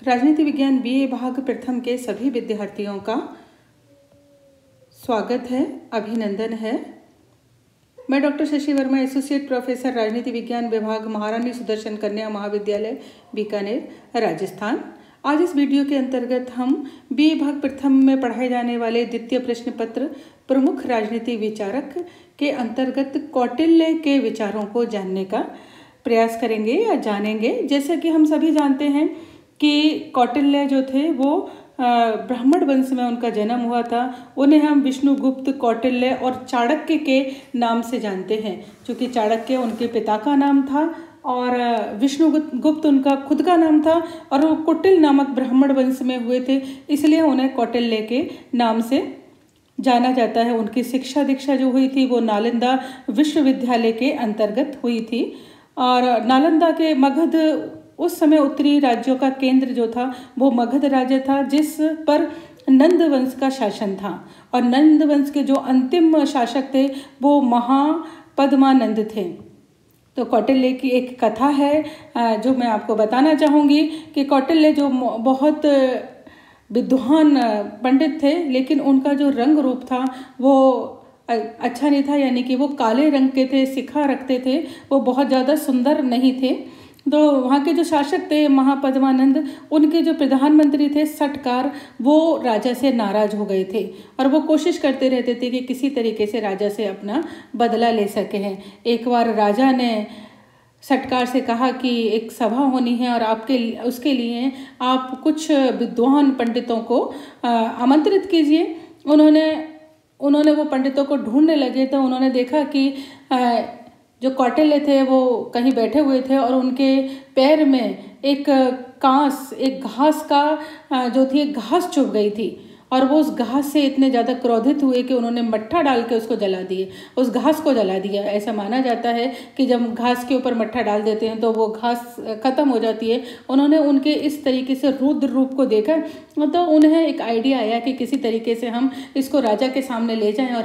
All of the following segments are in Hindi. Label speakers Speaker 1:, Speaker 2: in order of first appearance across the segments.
Speaker 1: राजनीति विज्ञान बीए भाग प्रथम के सभी विद्यार्थियों का स्वागत है, अभिनंदन है। मैं doctor Shashi Verma, associate professor राजनीति विज्ञान विभाग, महारानी सुदर्शन कन्या महाविद्यालय, बीकानेर, राजस्थान। आज इस वीडियो के अंतर्गत हम बीए भाग प्रथम में पढ़ाए जाने वाले द्वितीय प्रश्न पत्र प्रमुख राजनीति विचारक के अंतर्गत कौटिल्य के विचारों को जानने का प्रयास करेंगे या जानेंगे। जैसा कि हम सभी जानते हैं कि कौटिल्य जो थे वो ब्राह्मण वंश में उनका जन्म हुआ था। उन्हें हम विष्णुगुप्त, कौटिल्य और चाणक्य के नाम से जानते हैं, क्योंकि चाणक्य उनके पिता का नाम था और विष्णुगुप्त उनका खुद का नाम था और वो कुटिल नामक ब्राह्मण वंश में हुए थे, इसलिए उन्हें कौटिल्य के नाम से जाना जाता है। उनकी शिक्षा दीक्षा जो हुई थी वो नालंदा विश्वविद्यालय के अंतर्गत हुई थी और नालंदा के मगध, उस समय उत्तरी राज्यों का केंद्र जो था वो मगध राज्य था, जिस पर नंद वंश का शासन था और नंद वंश के जो अंतिम शासक थे वो महापद्मानंद थे। तो कौटिल्य की एक कथा है जो मैं आपको बताना चाहूँगी कि कौटिल्य जो बहुत विद्वान पंडित थे, लेकिन उनका जो रंग रूप था वो अच्छा नहीं था, यानी कि वो काले रंग के थे, शिखा रखते थे, वो बहुत ज़्यादा सुंदर नहीं थे। तो वहाँ के जो शासक थे महापद्मानंद, उनके जो प्रधानमंत्री थे सटकार, वो राजा से नाराज हो गए थे और वो कोशिश करते रहते थे कि किसी तरीके से राजा से अपना बदला ले सके हैं। एक बार राजा ने सटकार से कहा कि एक सभा होनी है और उसके लिए आप कुछ विद्वान पंडितों को आमंत्रित कीजिए। उन्होंने वो पंडितों को ढूंढने लगे तो उन्होंने देखा कि जो कौटिल्य थे वो कहीं बैठे हुए थे और उनके पैर में एक घास का जो थी घास चुभ गई थी और वो उस घास से इतने ज़्यादा क्रोधित हुए कि उन्होंने मट्ठा डाल के उसको जला दिए, उस घास को जला दिया। ऐसा माना जाता है कि जब घास के ऊपर मट्ठा डाल देते हैं तो वो घास खत्म हो जाती है। उन्होंने उनके इस तरीके से रुद्र रूप को देखा तो उन्हें एक आइडिया आया कि किसी तरीके से हम इसको राजा के सामने ले जाएं और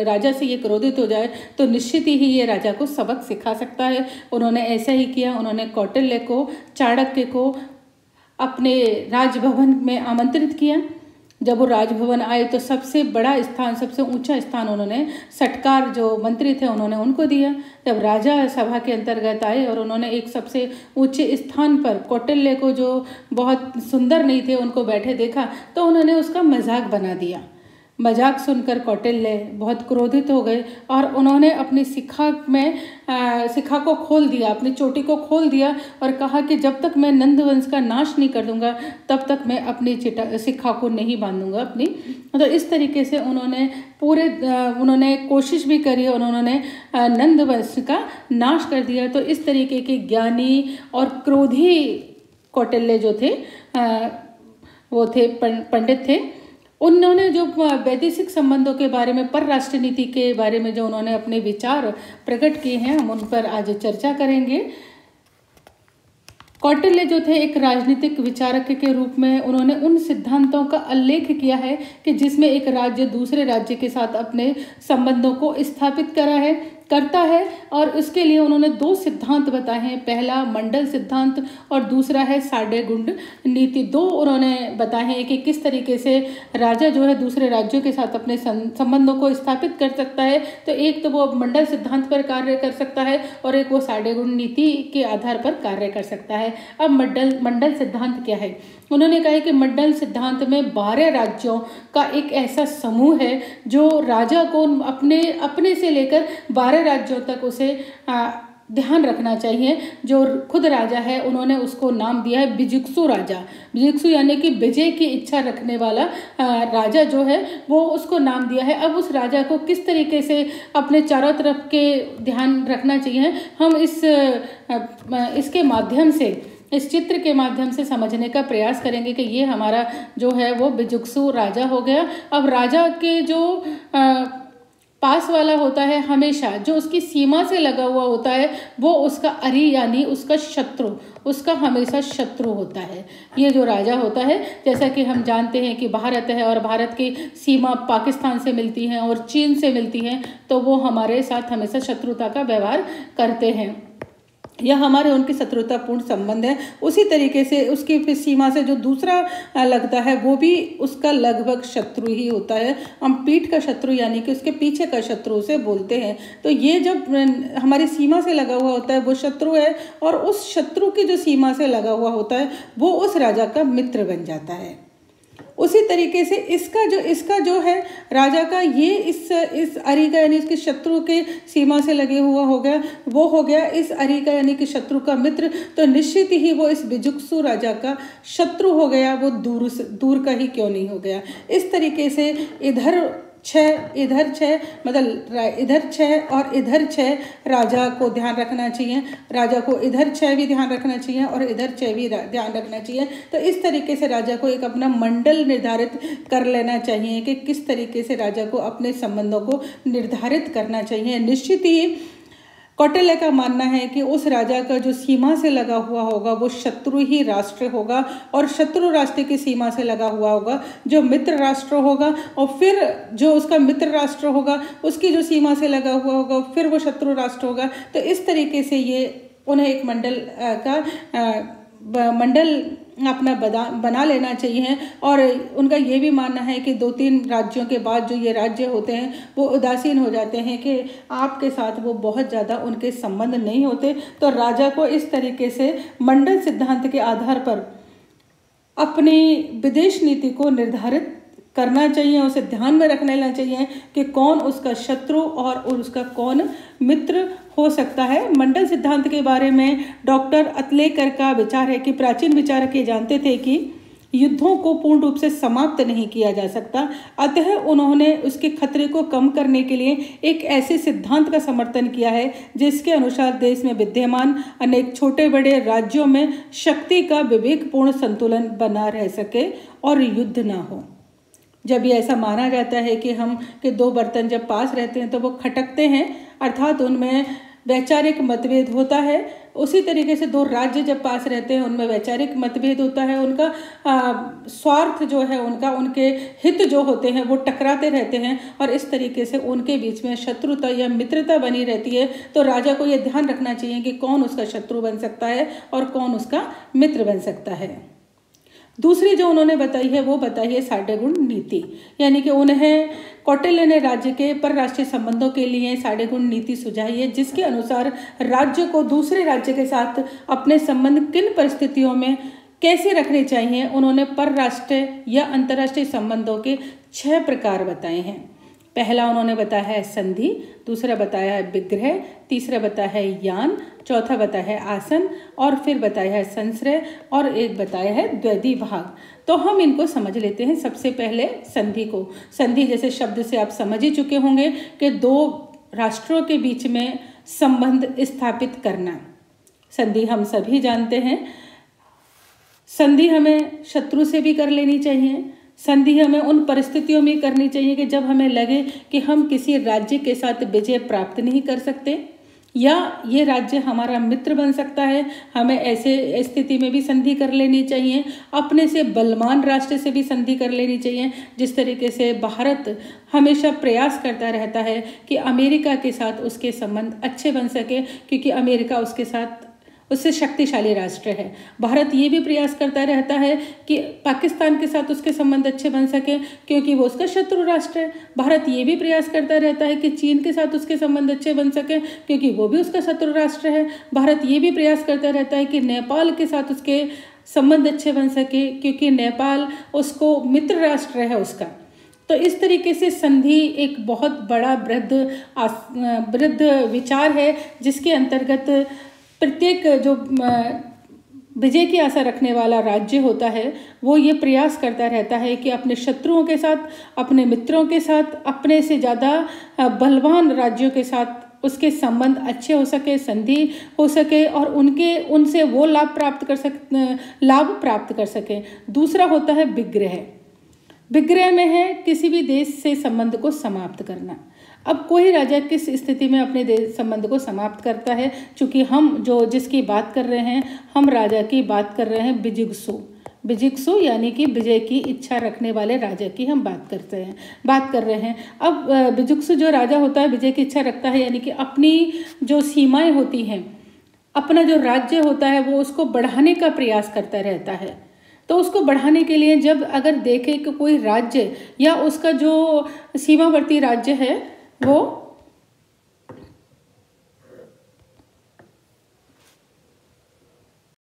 Speaker 1: राजा से ये क्रोधित हो जाए तो निश्चित ही ये राजा को सबक सिखा सकता है। उन्होंने ऐसा ही किया। उन्होंने कौटिल्य को, चाणक्य को अपने राजभवन में आमंत्रित किया। जब वो राजभवन आए तो सबसे बड़ा स्थान, सबसे ऊंचा स्थान उन्होंने सटकार जो मंत्री थे उन्होंने उनको दिया। जब राजा सभा के अंतर्गत आए और उन्होंने एक सबसे ऊंचे स्थान पर कौटिल्य को, जो बहुत सुंदर नहीं थे, उनको बैठे देखा तो उन्होंने उसका मजाक बना दिया। मजाक सुनकर कौटिल्य बहुत क्रोधित हो गए और उन्होंने अपनी शिखा को खोल दिया, अपनी चोटी को खोल दिया और कहा कि जब तक मैं नंद वंश का नाश नहीं कर दूंगा तब तक मैं अपनी शिखा को नहीं बांधूंगा अपनी। तो इस तरीके से उन्होंने कोशिश भी करी और उन्होंने नंद वंश का नाश कर दिया। तो इस तरीके के ज्ञानी और क्रोधी कौटिल्य जो थे वो थे पंडित थे। उन्होंने जो वैदेशिक संबंधों के बारे में, परराष्ट्रीय नीति के बारे में जो उन्होंने अपने विचार प्रकट किए हैं, हम उन पर आज चर्चा करेंगे। कौटिल्य जो थे एक राजनीतिक विचारक के रूप में उन्होंने उन सिद्धांतों का उल्लेख किया है कि जिसमें एक राज्य दूसरे राज्य के साथ अपने संबंधों को स्थापित करता है और उसके लिए उन्होंने दो सिद्धांत बताए हैं। पहला मंडल सिद्धांत और दूसरा है साढ़े गुंड नीति। दो उन्होंने बताए हैं कि किस तरीके से राजा जो है दूसरे राज्यों के साथ अपने संबंधों को स्थापित कर सकता है। तो एक तो वो मंडल सिद्धांत पर कार्य कर सकता है और एक वो साढ़े गुंड नीति के आधार पर कार्य कर सकता है। अब मंडल सिद्धांत क्या है? उन्होंने कहा कि मंडल सिद्धांत में 12 राज्यों का एक ऐसा समूह है जो राजा को अपने से लेकर 12 राज्यों तक उसे ध्यान रखना चाहिए। जो खुद राजा है उन्होंने उसको नाम दिया है बिजुक्सु राजा। बिजुक्सु यानी कि विजय की इच्छा रखने वाला राजा जो है वो उसको नाम दिया है। अब उस राजा को किस तरीके से अपने चारों तरफ के ध्यान रखना चाहिए, हम इसके माध्यम से, इस चित्र के माध्यम से समझने का प्रयास करेंगे कि ये हमारा जो है वो बिजुक्सु राजा हो गया। अब राजा के जो पास वाला होता है, हमेशा जो उसकी सीमा से लगा हुआ होता है, वो उसका अरी यानी उसका शत्रु, उसका हमेशा शत्रु होता है। ये जो राजा होता है, जैसा कि हम जानते हैं कि भारत है और भारत की सीमा पाकिस्तान से मिलती है और चीन से मिलती है, तो वो हमारे साथ हमेशा शत्रुता का व्यवहार करते हैं। या हमारे उनकी शत्रुतापूर्ण संबंध है, उसी तरीके से उसकी फिर सीमा से जो दूसरा लगता है वो भी उसका लगभग शत्रु ही होता है। हम पीठ का शत्रु यानी कि उसके पीछे का शत्रु उसे बोलते हैं। तो ये जब हमारी सीमा से लगा हुआ होता है वो शत्रु है, और उस शत्रु की जो सीमा से लगा हुआ होता है वो उस राजा का मित्र बन जाता है। उसी तरीके से इसका जो है राजा का ये इस अरी का यानी इसके शत्रु के सीमा से लगे हुआ हो गया, वो हो गया इस अरी का यानी कि शत्रु का मित्र। तो निश्चित ही वो इस विजुक्सु राजा का शत्रु हो गया, वो दूर का ही क्यों नहीं हो गया। इस तरीके से इधर 6 मतलब इधर 6 और इधर 6 राजा को ध्यान रखना चाहिए। राजा को इधर 6 भी ध्यान रखना चाहिए और इधर 6 भी ध्यान रखना चाहिए। तो इस तरीके से राजा को एक अपना मंडल निर्धारित कर लेना चाहिए कि किस तरीके से राजा को अपने संबंधों को निर्धारित करना चाहिए। निश्चित ही कौटिल्य का मानना है कि उस राजा का जो सीमा से लगा हुआ होगा वो शत्रु ही राष्ट्र होगा, और शत्रु राष्ट्र की सीमा से लगा हुआ होगा जो मित्र राष्ट्र होगा, और फिर जो उसका मित्र राष्ट्र होगा उसकी जो सीमा से लगा हुआ होगा फिर वो शत्रु राष्ट्र होगा। तो इस तरीके से ये उन्हें एक मंडल अपना बना लेना चाहिए। और उनका ये भी मानना है कि 2-3 राज्यों के बाद जो ये राज्य होते हैं वो उदासीन हो जाते हैं, कि आपके साथ वो बहुत ज़्यादा उनके संबंध नहीं होते। तो राजा को इस तरीके से मंडल सिद्धांत के आधार पर अपनी विदेश नीति को निर्धारित करना चाहिए, उसे ध्यान में रख लेना चाहिए कि कौन उसका शत्रु और उसका कौन मित्र हो सकता है। मंडल सिद्धांत के बारे में डॉक्टर अतलेकर का विचार है कि प्राचीन विचारक ये जानते थे कि युद्धों को पूर्ण रूप से समाप्त नहीं किया जा सकता, अतः उन्होंने उसके खतरे को कम करने के लिए एक ऐसे सिद्धांत का समर्थन किया है जिसके अनुसार देश में विद्यमान अनेक छोटे बड़े राज्यों में शक्ति का विवेकपूर्ण संतुलन बना रह सके और युद्ध ना हो। जब ये ऐसा माना जाता है कि 2 बर्तन जब पास रहते हैं तो वो खटकते हैं, अर्थात उनमें वैचारिक मतभेद होता है। उसी तरीके से 2 राज्य जब पास रहते हैं उनमें वैचारिक मतभेद होता है, उनका स्वार्थ जो है उनके हित जो होते हैं वो टकराते रहते हैं, और इस तरीके से उनके बीच में शत्रुता या मित्रता बनी रहती है। तो राजा को ये ध्यान रखना चाहिए कि कौन उसका शत्रु बन सकता है और कौन उसका मित्र बन सकता है। दूसरी जो उन्होंने बताई है वो बताई है साढ़े गुण नीति, यानी कि उन्हें कौटिल्य ने राज्य के परराष्ट्रीय संबंधों के लिए साढ़े गुण नीति सुझाई है, जिसके अनुसार राज्य को दूसरे राज्य के साथ अपने संबंध किन परिस्थितियों में कैसे रखने चाहिए। उन्होंने परराष्ट्रीय या अंतर्राष्ट्रीय संबंधों के 6 प्रकार बताए हैं। पहला उन्होंने बताया है संधि, दूसरा बताया है विग्रह, तीसरा बताया है यान, चौथा बताया है आसन, और फिर बताया है संश्रय, और एक बताया है द्वैधी भाग। तो हम इनको समझ लेते हैं। सबसे पहले संधि को। संधि जैसे शब्द से आप समझ ही चुके होंगे कि 2 राष्ट्रों के बीच में संबंध स्थापित करना। संधि हम सभी जानते हैं। संधि हमें शत्रु से भी कर लेनी चाहिए। संधि हमें उन परिस्थितियों में करनी चाहिए कि जब हमें लगे कि हम किसी राज्य के साथ विजय प्राप्त नहीं कर सकते, या ये राज्य हमारा मित्र बन सकता है। हमें ऐसे स्थिति में भी संधि कर लेनी चाहिए। अपने से बलवान राष्ट्र से भी संधि कर लेनी चाहिए। जिस तरीके से भारत हमेशा प्रयास करता रहता है कि अमेरिका के साथ उसके संबंध अच्छे बन सके, क्योंकि अमेरिका उससे शक्तिशाली राष्ट्र है। भारत ये भी प्रयास करता रहता है कि पाकिस्तान के साथ उसके संबंध अच्छे बन सके, क्योंकि वो उसका शत्रु राष्ट्र है। भारत ये भी प्रयास करता रहता है कि चीन के साथ उसके संबंध अच्छे बन सके, क्योंकि वो भी उसका शत्रु राष्ट्र है। भारत ये भी प्रयास करता रहता है कि नेपाल के साथ उसके संबंध अच्छे बन सके, क्योंकि नेपाल उसको मित्र राष्ट्र है उसका। तो इस तरीके से संधि एक बहुत बड़ा वृद्ध विचार है, जिसके अंतर्गत प्रत्येक जो विजय की आशा रखने वाला राज्य होता है वो ये प्रयास करता रहता है कि अपने शत्रुओं के साथ, अपने मित्रों के साथ, अपने से ज़्यादा बलवान राज्यों के साथ उसके संबंध अच्छे हो सके, संधि हो सके, और उनसे वो लाभ प्राप्त कर सके। दूसरा होता है विग्रह। विग्रह में है किसी भी देश से संबंध को समाप्त करना। अब कोई राजा किस स्थिति में अपने देश संबंध को समाप्त करता है, चूंकि हम जिसकी बात कर रहे हैं, हम राजा की बात कर रहे हैं विजिगसु यानी कि विजय की इच्छा रखने वाले राजा की हम बात कर रहे हैं। अब विजिगसु जो राजा होता है विजय की इच्छा रखता है, यानी कि अपनी जो सीमाएं होती हैं अपना जो राज्य होता है वो उसको बढ़ाने का प्रयास करता रहता है। तो उसको बढ़ाने के लिए जब अगर देखे कि कोई राज्य या उसका जो सीमावर्ती राज्य है वो